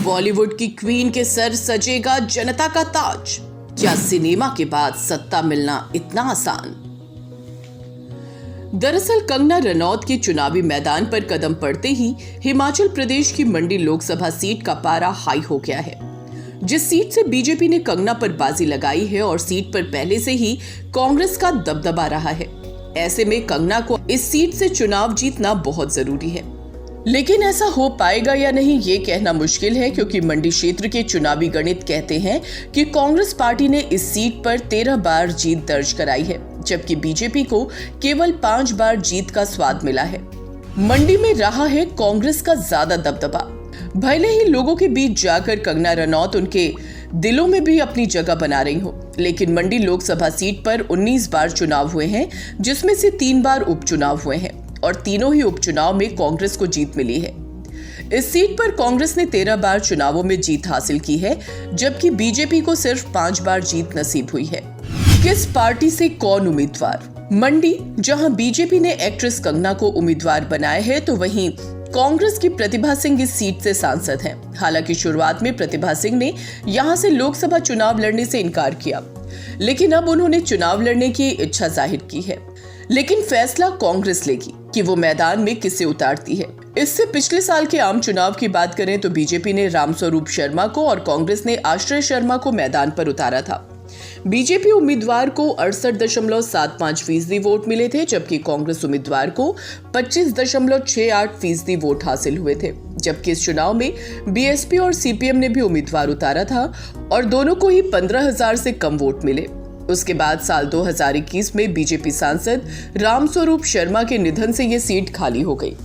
बॉलीवुड की क्वीन के सर सजेगा जनता का ताज। क्या सिनेमा के बाद सत्ता मिलना इतना आसान? दरअसल कंगना रनौत के चुनावी मैदान पर कदम पड़ते ही हिमाचल प्रदेश की मंडी लोकसभा सीट का पारा हाई हो गया है। जिस सीट से बीजेपी ने कंगना पर बाजी लगाई है और सीट पर पहले से ही कांग्रेस का दबदबा रहा है, ऐसे में कंगना को इस सीट से चुनाव जीतना बहुत जरूरी है। लेकिन ऐसा हो पाएगा या नहीं ये कहना मुश्किल है, क्योंकि मंडी क्षेत्र के चुनावी गणित कहते हैं कि कांग्रेस पार्टी ने इस सीट पर 13 बार जीत दर्ज कराई है, जबकि बीजेपी को केवल 5 बार जीत का स्वाद मिला है। मंडी में रहा है कांग्रेस का ज्यादा दबदबा। भले ही लोगों के बीच जाकर कंगना रनौत उनके दिलों में भी अपनी जगह बना रही हो, लेकिन मंडी लोकसभा सीट पर 19 बार चुनाव हुए हैं, जिसमें से 3 बार उपचुनाव हुए हैं और तीनों ही उपचुनाव में कांग्रेस को जीत मिली है। इस सीट पर कांग्रेस ने 13 बार चुनावों में जीत हासिल की है, जबकि बीजेपी को सिर्फ 5 बार जीत नसीब हुई है। किस पार्टी से कौन उम्मीदवार? मंडी, जहां बीजेपी ने एक्ट्रेस कंगना को उम्मीदवार बनाया है, तो वहीं कांग्रेस की प्रतिभा सिंह इस सीट से सांसद हैं। हालांकि शुरुआत में प्रतिभा सिंह ने यहां से लोकसभा चुनाव लड़ने से इनकार किया, लेकिन अब उन्होंने चुनाव लड़ने की इच्छा जाहिर की है। लेकिन फैसला कांग्रेस लेगी कि वो मैदान में किसे उतारती है। इससे पिछले साल के आम चुनाव की बात करें तो बीजेपी ने रामस्वरूप शर्मा को और कांग्रेस ने आश्रय शर्मा को मैदान पर उतारा था। बीजेपी उम्मीदवार को 68.75% वोट मिले थे, जबकि कांग्रेस उम्मीदवार को 25.68% वोट हासिल हुए थे। जबकि इस चुनाव में बीएसपी और सीपीएम ने भी उम्मीदवार उतारा था और दोनों को ही 15,000 से कम वोट मिले। उसके बाद साल 2021 में बीजेपी सांसद रामस्वरूप शर्मा के निधन से यह सीट खाली हो गई।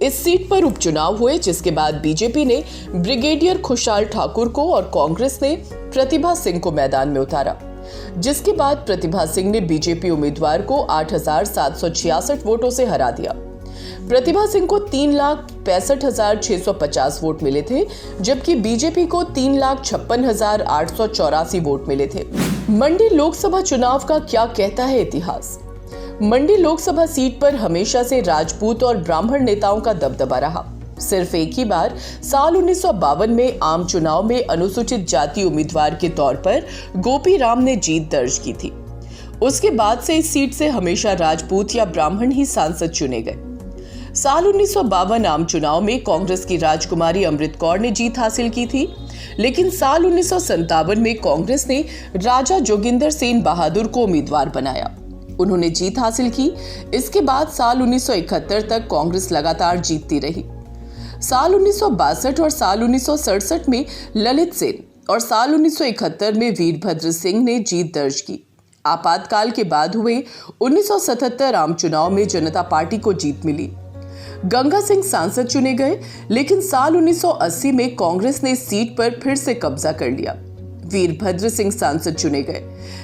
इस सीट पर उपचुनाव हुए, जिसके बाद बीजेपी ने ब्रिगेडियर खुशहाल ठाकुर को और कांग्रेस ने प्रतिभा सिंह को मैदान में उतारा, जिसके बाद प्रतिभा सिंह ने बीजेपी उम्मीदवार को 8,766 वोटों से हरा दिया। प्रतिभा सिंह को 3,65,650 वोट मिले थे, जबकि बीजेपी को 3,56,884 वोट मिले थे। मंडी लोकसभा चुनाव का क्या कहता है इतिहास? मंडी लोकसभा सीट पर हमेशा से राजपूत और ब्राह्मण नेताओं का दबदबा रहा। सिर्फ एक ही बार साल 1952 में आम चुनाव में अनुसूचित जाति उम्मीदवार के तौर पर गोपी राम ने जीत दर्ज की थी। उसके बाद से इस सीट से हमेशा राजपूत या ब्राह्मण ही सांसद चुने गए। साल 1952 आम चुनाव में कांग्रेस की राजकुमारी अमृत कौर ने जीत हासिल की थी, लेकिन साल 1957 में कांग्रेस ने राजा जोगिंदर सेन बहादुर को उम्मीदवार बनाया। उन्होंने जीत हासिल की। इसके बाद साल 1971 तक कांग्रेस लगातार जीतती रही। साल 1962 और साल 1967 में ललित सेन और साल 1971 में वीरभद्र सिंह ने जीत दर्ज की। आपातकाल के बाद हुए 1977 आम चुनाव में जनता पार्टी को जीत मिली। गंगा सिंह सांसद चुने गए, लेकिन साल 1980 में कांग्रेस ने इस सीट पर फिर से कब्जा कर लिया। वीरभद्र सिंह सांसद चुने गए,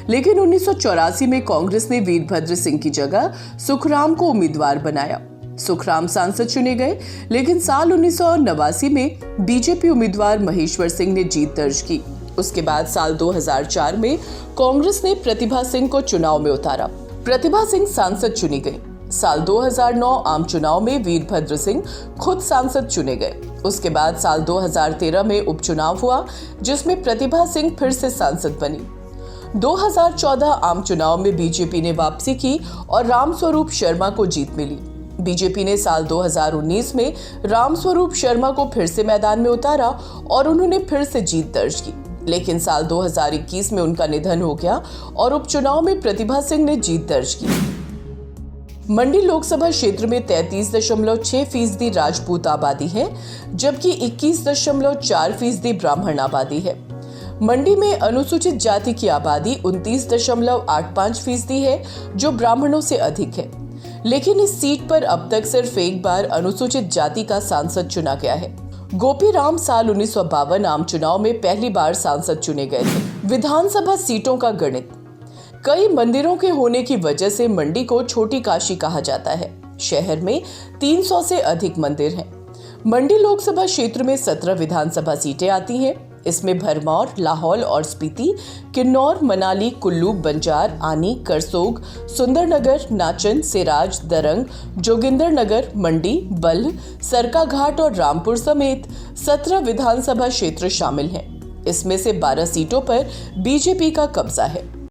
लेकिन 1984 में कांग्रेस ने वीरभद्र सिंह की जगह सुखराम को उम्मीदवार बनाया। सुखराम सांसद चुने गए, लेकिन साल 1989 में बीजेपी उम्मीदवार महेश्वर सिंह ने जीत दर्ज की। उसके बाद साल 2004 में कांग्रेस ने प्रतिभा सिंह को चुनाव में उतारा। प्रतिभा सिंह सांसद चुनी गई। साल 2009 आम चुनाव में वीरभद्र सिंह खुद सांसद चुने गए। उसके बाद साल 2013 में उपचुनाव हुआ, जिसमें प्रतिभा सिंह फिर से सांसद बनी। 2014 आम चुनाव में बीजेपी ने वापसी की और रामस्वरूप शर्मा को जीत मिली। बीजेपी ने साल 2019 में रामस्वरूप शर्मा को फिर से मैदान में उतारा और उन्होंने फिर से जीत दर्ज की, लेकिन साल 2021 में उनका निधन हो गया और उपचुनाव में प्रतिभा सिंह ने जीत दर्ज की। मंडी लोकसभा क्षेत्र में 33.6% राजपूत आबादी है, जबकि 21.4% ब्राह्मण आबादी है। मंडी में अनुसूचित जाति की आबादी 29.85% है, जो ब्राह्मणों से अधिक है। लेकिन इस सीट पर अब तक सिर्फ एक बार अनुसूचित जाति का सांसद चुना गया है। गोपी राम साल 1952 आम चुनाव में पहली बार सांसद चुने गए थे। विधानसभा सीटों का गणित। कई मंदिरों के होने की वजह से मंडी को छोटी काशी कहा जाता है। शहर में 300 से अधिक मंदिर हैं। मंडी लोकसभा क्षेत्र में 17 विधानसभा सीटें आती हैं। इसमें भरमौर, लाहौल और स्पीति, किन्नौर, मनाली, कुल्लू, बंजार, आनी, करसोग, सुंदरनगर, नाचन, सिराज, दरंग, जोगिंदरनगर, मंडी, बल्ह, सरकाघाट और रामपुर समेत 17 विधानसभा क्षेत्र शामिल हैं। इसमें से 12 सीटों पर बीजेपी का कब्जा है।